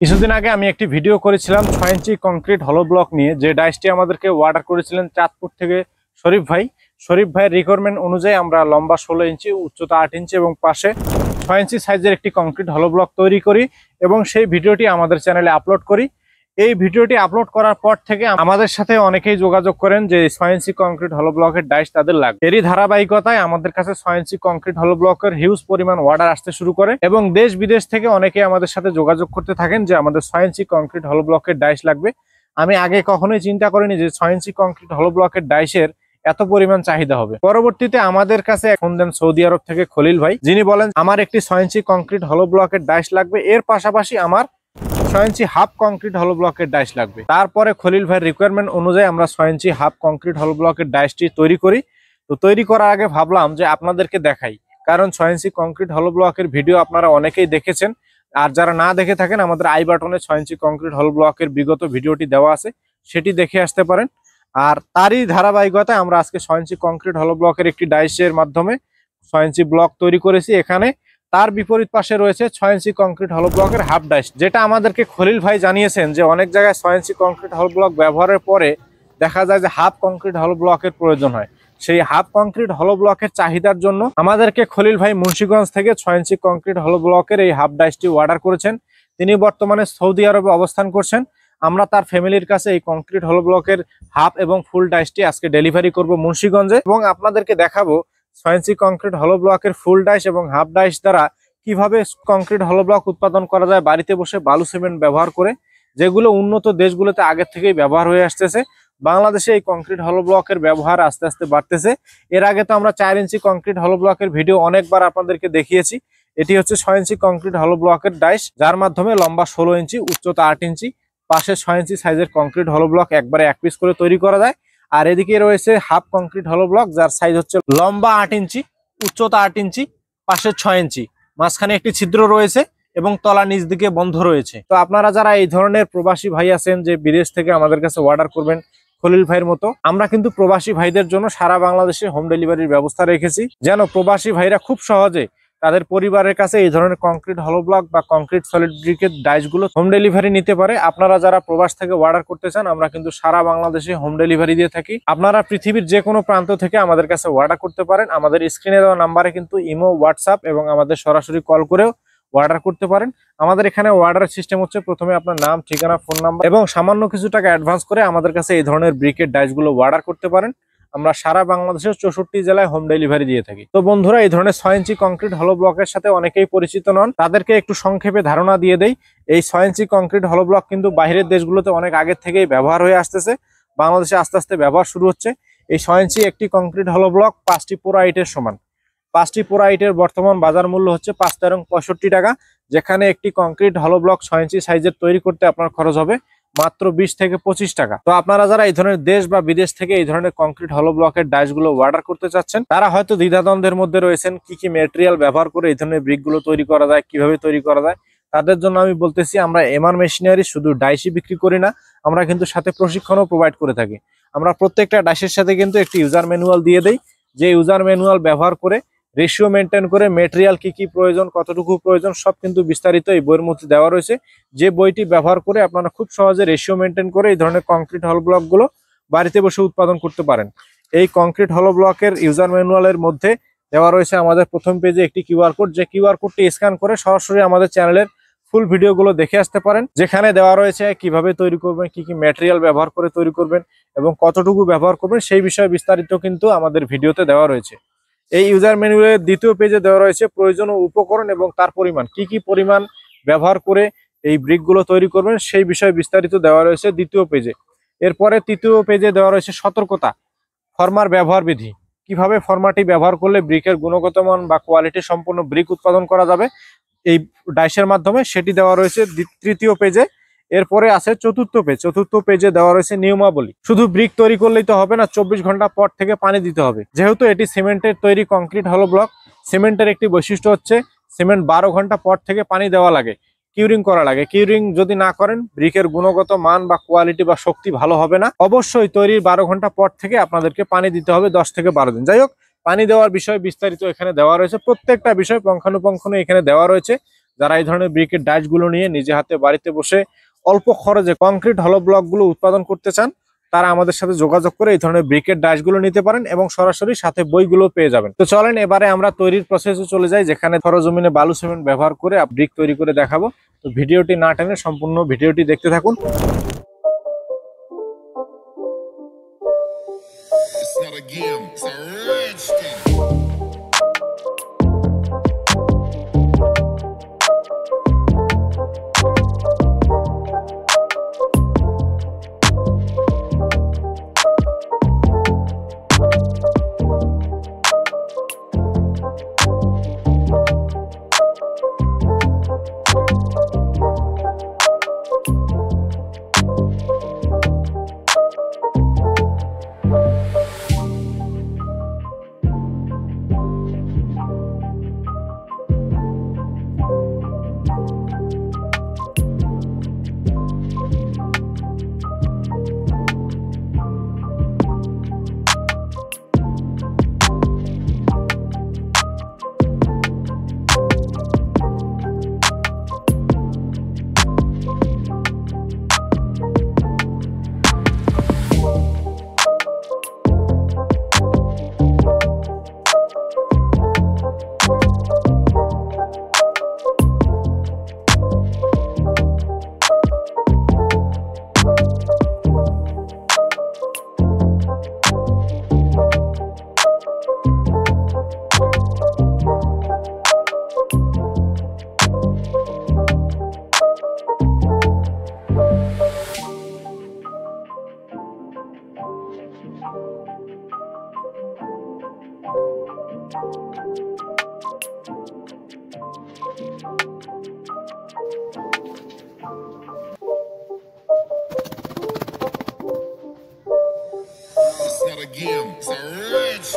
কিছুদিন আগে আমি একটি ভিডিও করেছিলাম 6 ইঞ্চি কংক্রিট হলো ব্লক নিয়ে, যে ডাইসটি আমাদেরকে অর্ডার করেছিলেন চাঁদপুর থেকে শরীফ ভাইয়ের রিকোয়ারমেন্ট অনুযায়ী আমরা লম্বা 16 ইঞ্চি, উচ্চতা 8 ইঞ্চি এবং পাশে 6 ইঞ্চি সাইজের একটি কংক্রিট হলো ব্লক তৈরি করি এবং সেই ভিডিওটি আমাদের চ্যানেলে আপলোড করি। এই ভিডিওটি আপলোড করার পর থেকে আমাদের সাথে অনেকেই যোগাযোগ করেন যে 6 ইঞ্চি কংক্রিট হলো ব্লকের ডাইস তাদের লাগবে। এরই ধারাবাহিকতায় আমাদের কাছে 6 ইঞ্চি কংক্রিট হলো ব্লকের হিউজ পরিমাণ অর্ডার আসতে শুরু করে এবং দেশ বিদেশ থেকে অনেকেই আমাদের সাথে যোগাযোগ করতে থাকেন যে আমাদের 6 ইঞ্চি কংক্রিট হলো ব্লকের ডাইস লাগবে। আমি আগে কখনোই চিন্তা করিনি যে 6 ইঞ্চি কংক্রিট হলো ব্লকের ডাইসের এত পরিমাণ চাহিদা হবে। পরবর্তীতে আমাদের কাছে ফোন দেন সৌদি আরব থেকে খলিল ভাই, যিনি বলেন আমার একটি 6 ইঞ্চি কংক্রিট হলো ব্লকের ডাইস লাগবে, এর পাশাপাশি আমার 6 ইঞ্চি হাফ কংক্রিট হলো ব্লকের ডাইস লাগবে। তারপরে খলিল ভাইয়ের রিকোয়ারমেন্ট অনুযায়ী আমরা 6 ইঞ্চি হাফ কংক্রিট হলো ব্লকের ডাইসটি তৈরি করি। তো তৈরি করার আগে ভাবলাম যে আপনাদেরকে দেখাই, কারণ 6 ইঞ্চি কংক্রিট হলো ব্লকের ভিডিও আপনারা অনেকেই দেখেছেন, আর যারা না দেখে থাকেন আমাদের আই বাটনে 6 ইঞ্চি কংক্রিট হলো ব্লকের বিগত ভিডিওটি দেওয়া আছে, সেটি দেখে আসতে পারেন। আর তারই ধারাবাহিকতায় আমরা আজকে 6 ইঞ্চি কংক্রিট হলো ব্লকের একটি ডাইসের মাধ্যমে 6 ইঞ্চি ব্লক তৈরি করেছি। এখানে তার বিপরীত পাশে রয়েছে 6 ইঞ্চি কংক্রিট হলো ব্লকের হাফ ডাইস, যেটা আমাদেরকে খলিল ভাই জানিয়েছেন যে অনেক জায়গায় 6 ইঞ্চি কংক্রিট হলো ব্লক ব্যবহারের পরে দেখা যায় যে হাফ কংক্রিট হলো ব্লকের প্রয়োজন হয়। সেই হাফ কংক্রিট হলো ব্লকের চাহিদার জন্য আমাদেরকে খলিল ভাই মুন্সিগঞ্জ থেকে 6 ইঞ্চি কংক্রিট হলো ব্লকের এই হাফ ডাইসটি অর্ডার করেছেন। তিনি বর্তমানে সৌদি আরবে অবস্থান করছেন। আমরা তার ফ্যামিলির কাছে এই কংক্রিট হলো ব্লকের হাফ এবং ফুল ডাইসটি আজকে ডেলিভারি করব মুন্সিগঞ্জে এবং আপনাদেরকে দেখাবো 6 ইঞ্চি কংক্রিট হলো ব্লকের ফুল ডাইস এবং হাফ ডাইস দ্বারা কিভাবে কংক্রিট হলো ব্লক উৎপাদন করা যায় বাড়িতে বসে বালু সিমেন্ট ব্যবহার করে, যেগুলো উন্নত দেশগুলোতে আগে থেকেই ব্যবহার হয়ে আসতেছে। বাংলাদেশে এই কংক্রিট হলো ব্লকের ব্যবহার আস্তে আস্তে বাড়তেছে। এর আগে তো আমরা 4 ইঞ্চি কংক্রিট হলো ব্লকের ভিডিও অনেকবার আপনাদেরকে দেখিয়েছি। এটি হচ্ছে 6 ইঞ্চি কংক্রিট হলো ব্লকের ডাইস, যার মাধ্যমে লম্বা 16 ইঞ্চি, উচ্চতা 8 ইঞ্চি, পাশে 6 ইঞ্চি সাইজের কংক্রিট হলো ব্লক একবারে এক পিস করে তৈরি করা যায়। আর এদিকে রয়েছে হাফ কংক্রিট হলো ব্লক, যার সাইজ হচ্ছে লম্বা 8 ইঞ্চি, উচ্চতা 8 ইঞ্চি, পাশে 6 ইঞ্চি, মাঝখানে একটি ছিদ্র রয়েছে এবং তলা নিচ দিকে বন্ধ রয়েছে। তো আপনারা যারা এই ধরনের প্রবাসী ভাই আছেন যে বিদেশ থেকে আমাদের কাছে অর্ডার করবেন খলিল ভাইয়ের মতো, আমরা কিন্তু প্রবাসী ভাইদের জন্য সারা বাংলাদেশে হোম ডেলিভারির ব্যবস্থা রেখেছি, যেন প্রবাসী ভাইরা খুব সহজে তাদের পরিবারের কাছে এই ধরনের কংক্রিট হলো ব্লক বা কংক্রিট সলিড ব্রিকের ডাইসগুলো হোম ডেলিভারি নিতে পারে। আপনারা যারা প্রবাস থেকে অর্ডার করতে চান, আমরা কিন্তু সারা বাংলাদেশে হোম ডেলিভারি দিয়ে থাকি। আপনারা পৃথিবীর যে কোনো প্রান্ত থেকে আমাদের কাছে অর্ডার করতে পারেন। আমাদের স্ক্রিনে দেওয়া নাম্বারে কিন্তু ইমো, হোয়াটসঅ্যাপ এবং আমাদের সরাসরি কল করেও অর্ডার করতে পারেন। আমাদের এখানে অর্ডারের সিস্টেম হচ্ছে প্রথমে আপনার নাম, ঠিকানা, ফোন নাম্বার এবং সামান্য কিছু টাকা অ্যাডভান্স করে আমাদের কাছে এই ধরনের ব্রিকের ডাইসগুলো অর্ডার করতে পারেন। আমরা সারা বাংলাদেশের 64 জেলায় হোম ডেলিভারি দিয়ে থাকি। তো বন্ধুরা, এই ধরনের 6 ইঞ্চি কংক্রিট হলো ব্লকের সাথে অনেকেই পরিচিত নন, তাদেরকে একটু সংক্ষেপে ধারণা দিয়ে দেই। এই 6 ইঞ্চি কংক্রিট হলো ব্লক কিন্তু বাইরের দেশগুলোতে অনেক আগে থেকেই ব্যবহার হয়ে আসতেছে, বাংলাদেশে আস্তে আস্তে ব্যবহার শুরু হচ্ছে। এই 6 ইঞ্চি একটি কংক্রিট হলো ব্লক 5টি পোড়া ইটের সমান। 5টি পোড়া ইটের বর্তমান বাজার মূল্য হচ্ছে 5,65 টাকা, যেখানে একটি কংক্রিট হলো ব্লক 6 ইঞ্চি সাইজের তৈরি করতে আপনার খরচ হবে মাত্র 20 থেকে 25 টাকা। তো আপনারা যারা এই ধরনের দেশ বা বিদেশ থেকে এই ধরনের কংক্রিট হলো ব্লকের ডাইসগুলো অর্ডার করতে চাচ্ছেন, তারা হয়তো দ্বিধাদ্বন্দ্বের মধ্যে রয়েছেন কি কি ম্যাটেরিয়াল ব্যবহার করে এই ধরনের ব্রিকগুলো তৈরি করা যায়, কিভাবে তৈরি করা যায়। তাদের জন্য আমি বলতেছি, আমরা এমআর মেশিনারি শুধু ডাইসই বিক্রি করি না, আমরা কিন্তু সাথে প্রশিক্ষণও প্রোভাইড করে থাকি। আমরা প্রত্যেকটা ডাইসের সাথে কিন্তু একটি ইউজার ম্যানুয়াল দিয়ে দেই, যে ইউজার ম্যানুয়াল ব্যবহার করে রেশিও মেনটেন করে মেটেরিয়াল কি কি প্রয়োজন, কতটুকু প্রয়োজন, সব কিন্তু বিস্তারিত এই বইয়ের মধ্যে দেওয়া রয়েছে। যে বইটি ব্যবহার করে আপনারা খুব সহজে রেশিও মেনটেন করে এই ধরনের কংক্রিট হলো ব্লকগুলো বাড়িতে বসে উৎপাদন করতে পারেন। এই কংক্রিট হলো ব্লকের ইউজার ম্যানুয়ালের মধ্যে দেওয়া রয়েছে আমাদের প্রথম পেজে একটি কিউআর কোড, যে কিউআর কোডটি স্ক্যান করে সরাসরি আমাদের চ্যানেলের ফুল ভিডিওগুলো দেখে আসতে পারেন, যেখানে দেওয়া রয়েছে কিভাবে তৈরি করবেন, কি কি ম্যাটেরিয়াল ব্যবহার করে তৈরি করবেন এবং কতটুকু ব্যবহার করবেন, সেই বিষয়ে বিস্তারিত কিন্তু আমাদের ভিডিওতে দেওয়া রয়েছে। এই ইউজার ম্যানুয়ালের দ্বিতীয় পেজে দেওয়া রয়েছে প্রয়োজনীয় উপকরণ এবং তার পরিমাণ, কি কি পরিমাণ ব্যবহার করে এই ব্রিকগুলো তৈরি করবেন, সেই বিষয়ে বিস্তারিত দেওয়া রয়েছে দ্বিতীয় পেজে। এরপরে তৃতীয় পেজে দেওয়া রয়েছে সতর্কতা, ফর্মার ব্যবহার বিধি, কিভাবে ফর্মাটি ব্যবহার করলে ব্রিকের গুণগত মান বা কোয়ালিটি সম্পন্ন ব্রিক উৎপাদন করা যাবে এই ডাইসের মাধ্যমে, সেটি দেওয়া রয়েছে তৃতীয় পেজে। এরপরে আছে চতুর্থ পেজে দেওয়া রয়েছে নিয়মাবলী। শুধু ব্রিক তৈরি করলেই তো হবে না, 24 ঘন্টা পর থেকে পানি দিতে হবে। যেহেতু এটি সিমেন্টের তৈরি কংক্রিট হলো ব্লক, সিমেন্টের একটি বৈশিষ্ট্য হচ্ছে সিমেন্ট 12 ঘন্টা পর থেকে পানি দেওয়া লাগে, কিউরিং করা লাগে। কিউরিং যদি না করেন ব্রিকের গুণগত মান বা কোয়ালিটি বা শক্তি ভালো হবে না। অবশ্যই তৈরির 12 ঘন্টা পর থেকে আপনাদেরকে পানি দিতে হবে 10 থেকে 12 দিন। যাই হোক, পানি দেওয়ার বিষয় বিস্তারিত এখানে দেওয়া রয়েছে, প্রত্যেকটা বিষয় পুঙ্খানুপুঙ্খ এখানে দেওয়া রয়েছে, যারা এই ধরনের ব্রিকের ডাইসগুলো নিয়ে নিজে হাতে বাড়িতে বসে অল্প খরচে কংক্রিট হলো ব্লকগুলো উৎপাদন করতে চান, তারা আমাদের সাথে যোগাযোগ করে এই ধরনের ব্রিকের ডাইসগুলো নিতে পারেন এবং সরাসরি সাথে বইগুলো পেয়ে যাবেন। তো চলেন এবারে আমরা তৈরির প্রসেসে চলে যাই, যেখানে সরজমিনে বালু সিমেন্ট ব্যবহার করে ব্রিক তৈরি করে দেখাবো। তো ভিডিওটি না টেনে সম্পূর্ণ ভিডিওটি দেখতে থাকুন। It's not a game, it's a rich thing. It's not a game, it's a rich